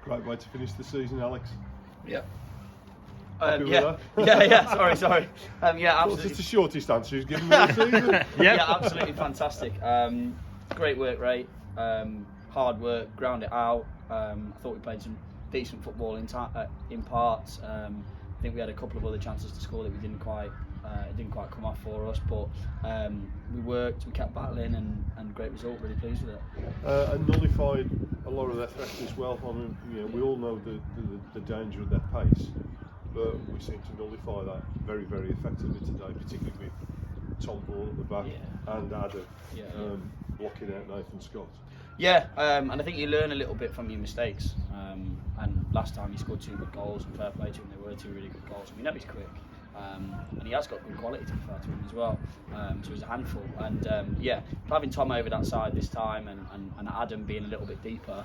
Great way to finish the season, Alex. Yeah. Yeah. Sorry. Yeah, absolutely. It's the shortest answer he's given me this season. Yeah, absolutely fantastic. Great work rate, hard work, ground it out. I thought we played some decent football in parts. I think we had a couple of other chances to score that we didn't quite. It didn't quite come off for us, but we worked, we kept battling, and great result. Really pleased with it. And nullified a lot of their threats as well. I mean, we all know the danger of their pace, but we seem to nullify that very, very effectively today, particularly with Tom Ball at the back and Adam blocking out Nathan Scott. Yeah, and I think you learn a little bit from your mistakes. And last time he scored 2 good goals, and fair play to him, they were 2 really good goals. And we know he's quick. And he has got good quality to be fair to him as well, so he's a handful. And having Tom over that side this time and Adam being a little bit deeper,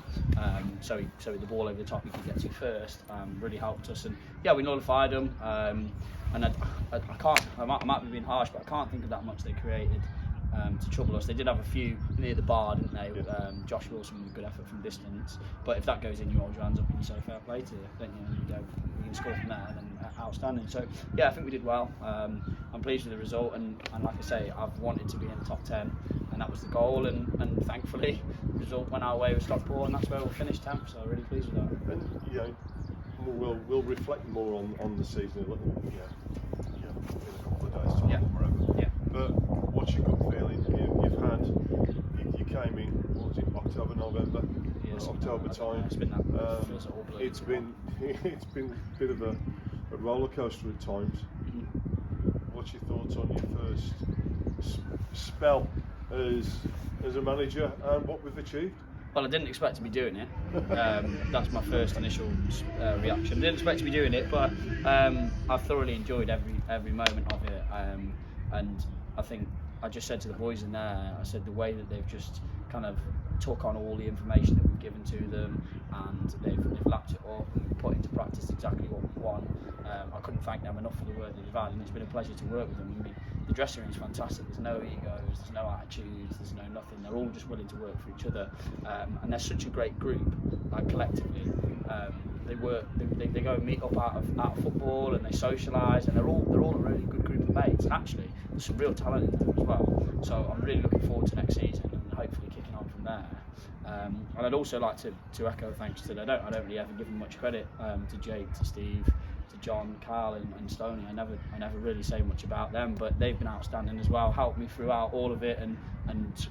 so the ball over the top he could get to first, really helped us. And we nullified them. And I might be being harsh, but I can't think of that much they created to trouble us. They did have a few near the bar, didn't they? Josh Wilson with a good effort from distance, but if that goes in, you hold your hands up and you say fair play to you, don't you? And you go, we can score from there, and then outstanding. So I think we did well. I'm pleased with the result, and like I say, I've wanted to be in the top 10, and that was the goal, and thankfully the result went our way with Stockport, and that's where we'll finish 10th, so really pleased with that. And we'll reflect more on the season a little in a couple of days time or whatever. But what's your gut feeling? You came in, what was it, October, November? October time. It's been that. Feels all blue. It's been a bit of a roller coaster at times. What's your thoughts on your first spell as a manager and what we've achieved? Well, I didn't expect to be doing it. That's my first initial reaction. I didn't expect to be doing it, but I've thoroughly enjoyed every moment of it. And I think I just said to the boys in there, I said the way that they've just kind of took on all the information that we've given to them, and they've lapped it up and put into practice exactly what we want. I couldn't thank them enough for the work that they've had, and it's been a pleasure to work with them. I mean, the dressing room is fantastic. There's no egos, there's no attitudes, there's no nothing. They're all just willing to work for each other, and they're such a great group, like collectively. They go and meet up out of football, and they socialise, and they're all a really good group of mates. And actually, there's some real talent in them as well. So I'm really looking forward to next season and hopefully kicking on from there. And I'd also like to echo thanks to I don't really ever give them much credit to Jake, to Steve, to John, Carl, and Stoney. I never really say much about them, but they've been outstanding as well. Helped me throughout all of it, and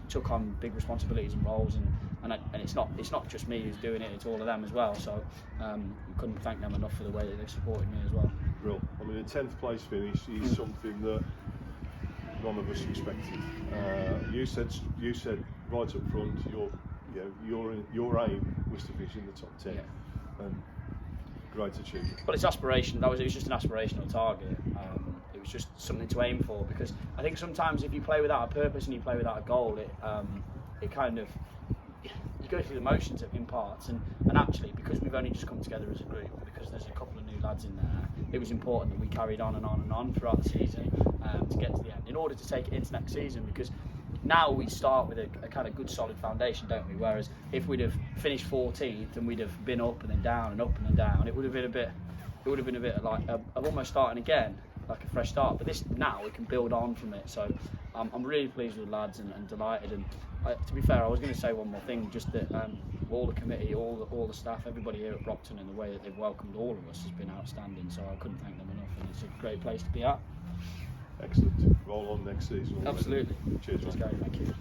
took on big responsibilities and roles. And it's not just me who's doing it; it's all of them as well. So couldn't thank them enough for the way that they've supported me as well. Real. I mean, a 10th place finish is something that none of us expected. You said right up front, your aim was to finish in the top 10. And great achievement. Well, it's aspiration. It was just an aspirational target. It was just something to aim for, because I think sometimes if you play without a purpose and you play without a goal, it kind of, you go through the motions in parts, and actually, because we've only just come together as a group, because there's a couple of new lads in there, it was important that we carried on and on and on throughout the season to get to the end in order to take it into next season, because now we start with a kind of good solid foundation, don't we? Whereas if we'd have finished 14th and we'd have been up and then down and up and then down, it would have been a bit like of almost starting again, like a fresh start. But this, now we can build on from it. So I'm really pleased with the lads and delighted. And to be fair, I was going to say one more thing, just that all the committee, all the staff, everybody here at Brocton, and the way that they've welcomed all of us has been outstanding. So I couldn't thank them enough, and it's a great place to be at. Excellent. Roll on next season. Absolutely. Cheers, man. Thank you.